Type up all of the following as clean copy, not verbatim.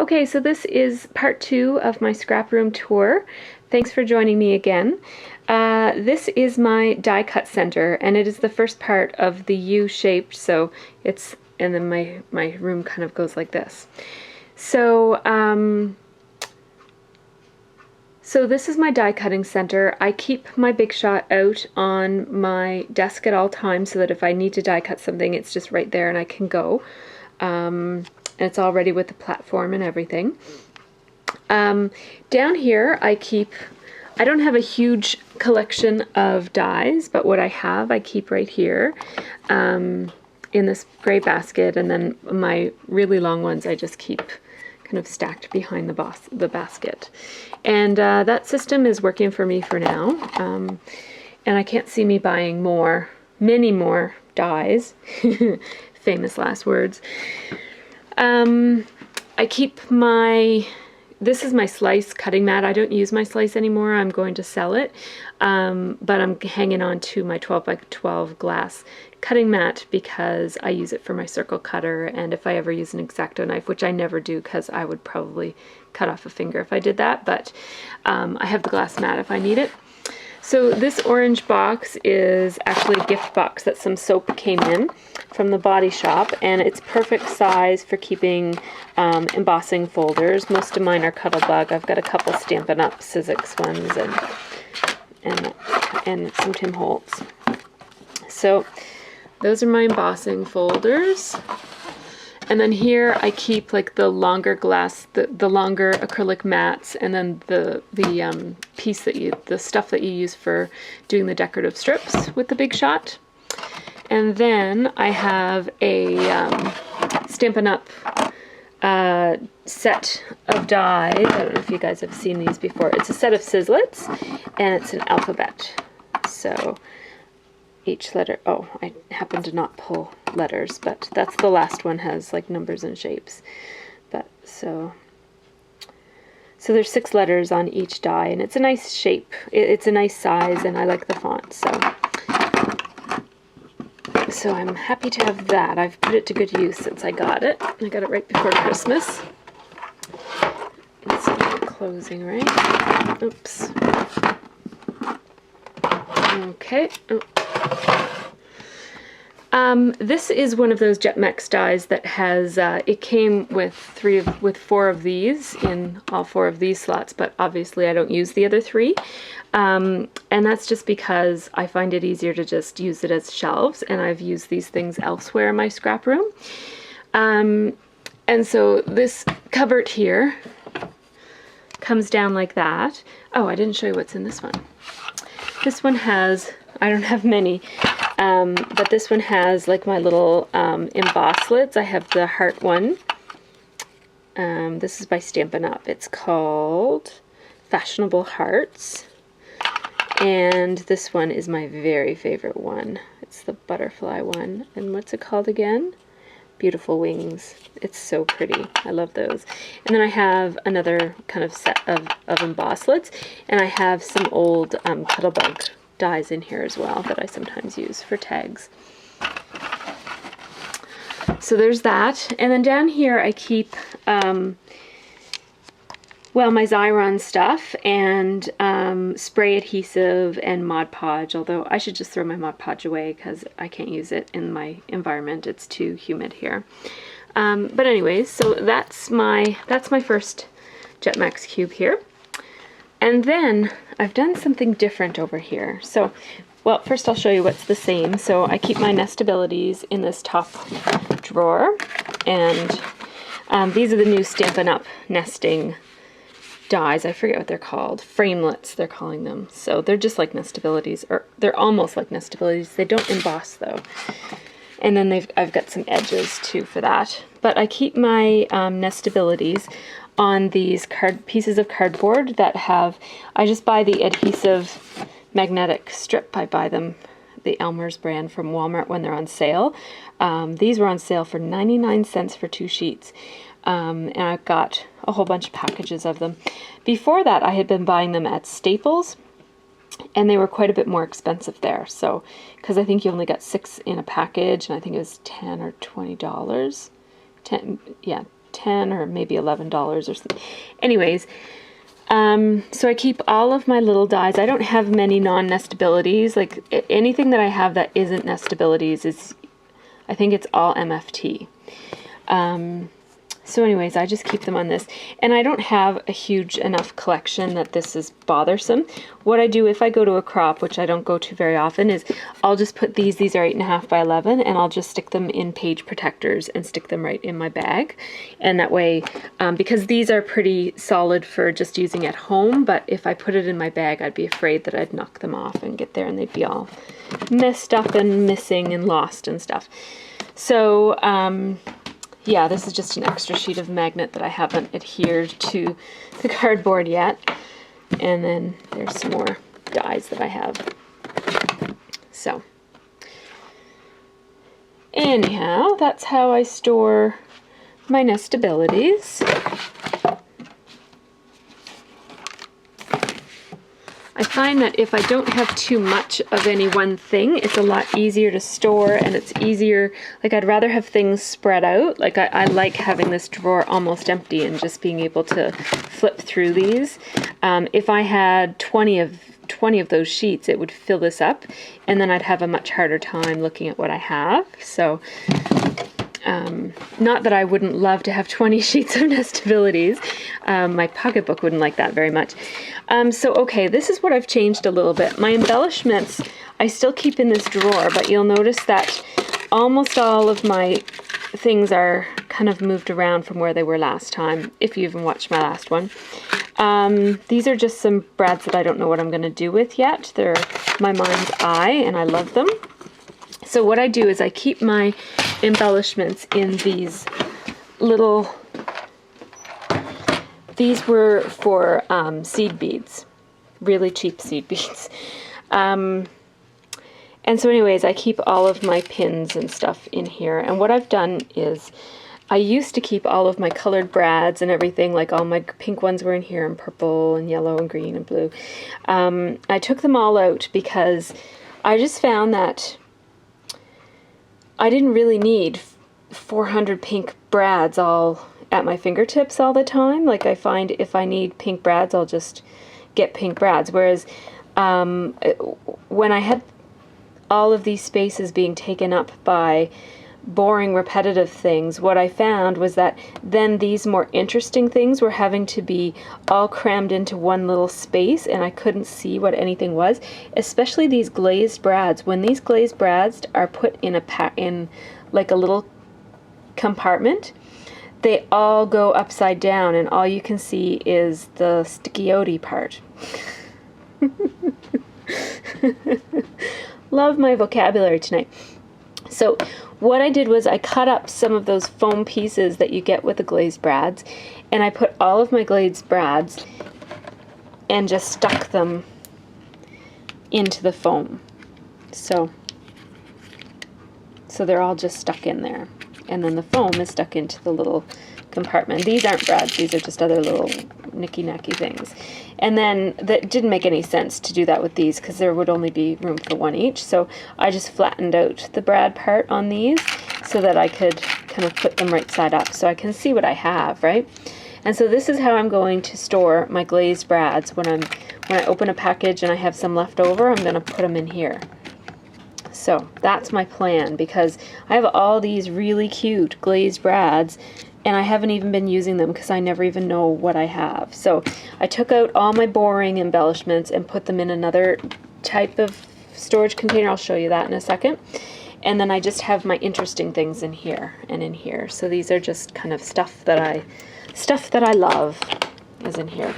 Okay, so this is part 2 of my scrap room tour. Thanks for joining me again. This is my die cut center, and it is the first part of the U-shaped, so it's, and then my room kind of goes like this. So, so this is my die cutting center. I keep my Big Shot out on my desk at all times so that if I need to die cut something, it's just right there and I can go. And it's all ready with the platform and everything. Down here I don't have a huge collection of dies, but what I have I keep right here in this gray basket, and then my really long ones I just keep kind of stacked behind the basket. And that system is working for me for now, and I can't see me buying many more dies. Famous last words. I keep this is my slice cutting mat. I don't use my slice anymore. I'm going to sell it, but I'm hanging on to my 12 by 12 glass cutting mat because I use it for my circle cutter, and if I ever use an X-Acto knife, which I never do because I would probably cut off a finger if I did that, but I have the glass mat if I need it. So this orange box is actually a gift box that some soap came in from the Body Shop, and it's perfect size for keeping embossing folders. Most of mine are Cuttlebug. I've got a couple Stampin' Up! Sizzix ones and some Tim Holtz. So those are my embossing folders. And then here I keep like the longer glass, the longer acrylic mats, and then the stuff that you use for doing the decorative strips with the Big Shot. And then I have a Stampin' Up! Set of dies. I don't know if you guys have seen these before. It's a set of Sizzlets, and it's an alphabet. So each letter, oh, I happen to not pull letters, but that's the last one, has like numbers and shapes. But so there's 6 letters on each die, and it's a nice shape. It's a nice size, and I like the font, so I'm happy to have that. I've put it to good use since I got it. I got it right before Christmas. It's closing, right? Oops. Okay. Oh. This is one of those Jetmex dies that has, it came with 4 of these in all 4 of these slots, but obviously I don't use the other 3. And that's just because I find it easier to just use it as shelves, and I've used these things elsewhere in my scrap room. And so this cupboard here comes down like that. Oh, I didn't show you what's in this one. This one has, I don't have many, but this one has like my little embosslets. I have the heart one. This is by Stampin' Up! It's called Fashionable Hearts. And this one is my very favorite one. It's the butterfly one. And what's it called again? Beautiful Wings. It's so pretty. I love those. And then I have another kind of set of embosslets, and I have some old Cuttlebug dies in here as well that I sometimes use for tags. So there's that. And then down here I keep well, my Xyron stuff and spray adhesive and Mod Podge, although I should just throw my Mod Podge away because I can't use it in my environment. It's too humid here. But anyways, so that's my first Jetmex cube here. And then I've done something different over here. So, well, first I'll show you what's the same. So I keep my nestabilities in this top drawer, and these are the new Stampin' Up! Nesting dies. I forget what they're called. Framelets, they're calling them. So they're just like nestabilities, or they're almost like nestabilities. They don't emboss though. And then I've got some edges too for that. But I keep my nestabilities on these pieces of cardboard that have, I just buy the adhesive magnetic strip. I buy them, the Elmer's brand from Walmart, when they're on sale. These were on sale for 99 cents for 2 sheets. And I've got a whole bunch of packages of them. Before that, I had been buying them at Staples, and they were quite a bit more expensive there. So, because I think you only got 6 in a package, and I think it was $10 or $20. 10, yeah, $10 or maybe $11 or something. Anyways, so I keep all of my little dies. I don't have many non-nestabilities. Like anything that I have that isn't nestabilities is, I think it's all MFT. So anyways, I just keep them on this. And I don't have a huge enough collection that this is bothersome. What I do if I go to a crop, which I don't go to very often, is I'll just put these are 8.5 by 11, and I'll just stick them in page protectors and stick them right in my bag. And that way, because these are pretty solid for just using at home, but if I put it in my bag, I'd be afraid that I'd knock them off and get there and they'd be all messed up and missing and lost and stuff. So, yeah, this is just an extra sheet of magnet that I haven't adhered to the cardboard yet. And then there's some more dies that I have. So, anyhow, that's how I store my nestabilities. I find that if I don't have too much of any one thing, it's a lot easier to store, and it's easier, like I'd rather have things spread out. Like I like having this drawer almost empty and just being able to flip through these. If I had 20 of those sheets, it would fill this up, and then I'd have a much harder time looking at what I have. So, not that I wouldn't love to have 20 sheets of nestabilities. My pocketbook wouldn't like that very much. So, okay, this is what I've changed a little bit. My embellishments, I still keep in this drawer, but you'll notice that almost all of my things are kind of moved around from where they were last time, if you even watched my last one. These are just some brads that I don't know what I'm going to do with yet. They're my mind's eye, and I love them. So what I do is I keep my embellishments in these little... These were for seed beads, really cheap seed beads. And so anyways, I keep all of my pins and stuff in here. And what I've done is, I used to keep all of my colored brads and everything, like all my pink ones were in here, and purple and yellow and green and blue. I took them all out because I just found that I didn't really need 400 pink brads all at my fingertips all the time. Like I find if I need pink brads, I'll just get pink brads. Whereas when I had all of these spaces being taken up by boring, repetitive things, what I found was that then these more interesting things were having to be all crammed into one little space, and I couldn't see what anything was. Especially these glazed brads. When these glazed brads are put in in like a little compartment, they all go upside down, and all you can see is the sticky-oty part. Love my vocabulary tonight. So what I did was I cut up some of those foam pieces that you get with the glazed brads, and I put all of my glazed brads and just stuck them into the foam. So they're all just stuck in there. And then the foam is stuck into the little compartment. These aren't brads, these are just other little nicky-nacky things. And then that didn't make any sense to do that with these because there would only be room for one each. So I just flattened out the brad part on these so that I could kind of put them right side up so I can see what I have, right? And so this is how I'm going to store my glazed brads. When I open a package and I have some left over, I'm going to put them in here. So that's my plan, because I have all these really cute glazed brads and I haven't even been using them because I never even know what I have. So I took out all my boring embellishments and put them in another type of storage container. I'll show you that in a second. And then I just have my interesting things in here and in here. So these are just kind of stuff that I love is in here.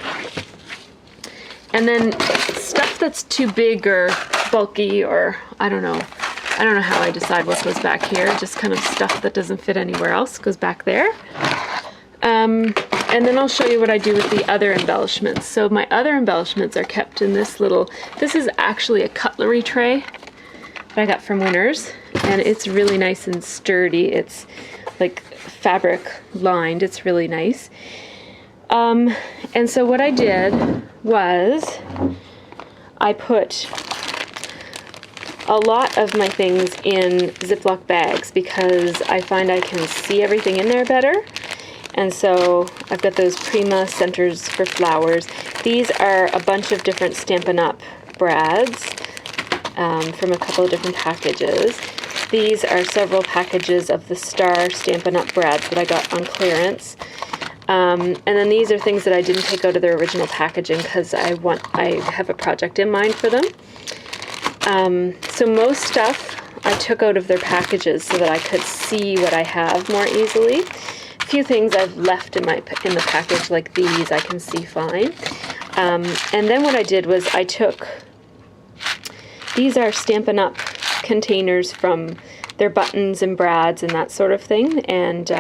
And then stuff that's too big or bulky, or I don't know how I decide what goes back here. Just kind of stuff that doesn't fit anywhere else goes back there. And then I'll show you what I do with the other embellishments. So my other embellishments are kept in this is actually a cutlery tray that I got from Winners, and it's really nice and sturdy. It's like fabric lined. It's really nice. And so what I did was I put a lot of my things in Ziploc bags because I find I can see everything in there better. And so I've got those Prima centers for flowers. These are a bunch of different Stampin' Up! Brads from a couple of different packages. These are several packages of the Star Stampin' Up! Brads that I got on clearance. And then these are things that I didn't take out of their original packaging because I have a project in mind for them. So most stuff I took out of their packages so that I could see what I have more easily. A few things I've left in the package, like these, I can see fine. And then what I did was I took, these are Stampin' Up! Containers from their buttons and brads and that sort of thing, and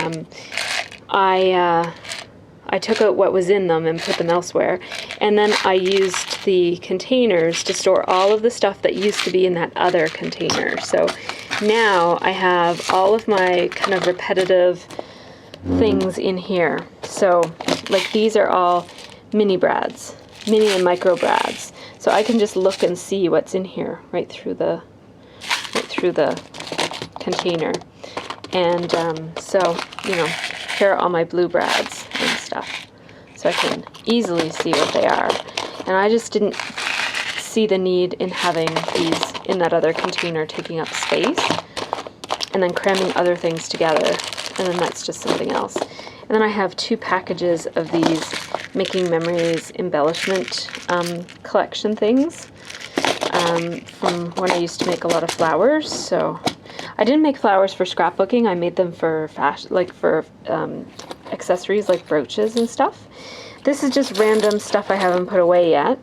I took out what was in them and put them elsewhere, and then I used the containers to store all of the stuff that used to be in that other container. So now I have all of my kind of repetitive things in here. So like these are all mini brads, mini and micro brads. So I can just look and see what's in here right through the container. And so, you know, here are all my blue brads and stuff. So I can easily see what they are. And I just didn't see the need in having these in that other container taking up space and then cramming other things together. And then that's just something else. And then I have 2 packages of these Making Memories embellishment collection things from when I used to make a lot of flowers. So I didn't make flowers for scrapbooking. I made them for fashion, like for accessories like brooches and stuff. This is just random stuff I haven't put away yet.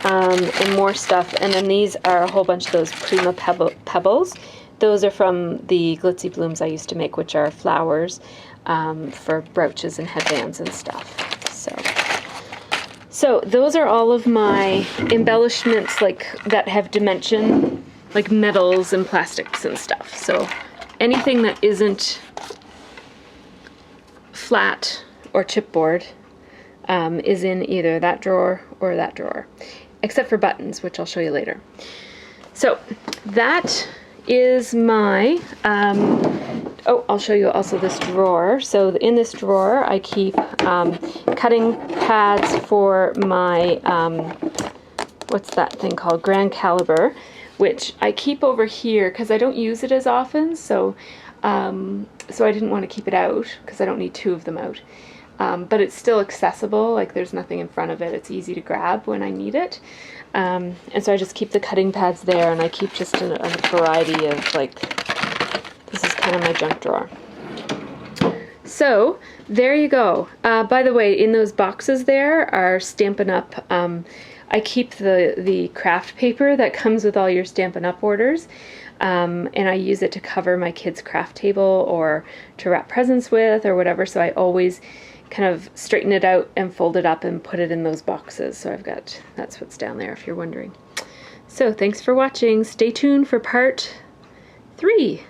And more stuff. And then these are a whole bunch of those Prima pebbles. Those are from the Glitzy Blooms I used to make, which are flowers for brooches and headbands and stuff. So those are all of my embellishments, like that have dimension, like metals and plastics and stuff. So anything that isn't flat or chipboard is in either that drawer or that drawer, except for buttons, which I'll show you later. So that is my, oh, I'll show you also this drawer. So in this drawer, I keep cutting pads for my, what's that thing called? Grand Caliber, which I keep over here because I don't use it as often. So, so I didn't want to keep it out because I don't need 2 of them out. But it's still accessible, like there's nothing in front of it. It's easy to grab when I need it. And so I just keep the cutting pads there, and I keep just a variety of, like, this is kind of my junk drawer. So there you go. By the way, in those boxes there are Stampin' Up! I keep the craft paper that comes with all your Stampin' Up! Orders. And I use it to cover my kids' craft table or to wrap presents with or whatever, so I always kind of straighten it out and fold it up and put it in those boxes. So I've got, that's what's down there if you're wondering. So thanks for watching. Stay tuned for part 3.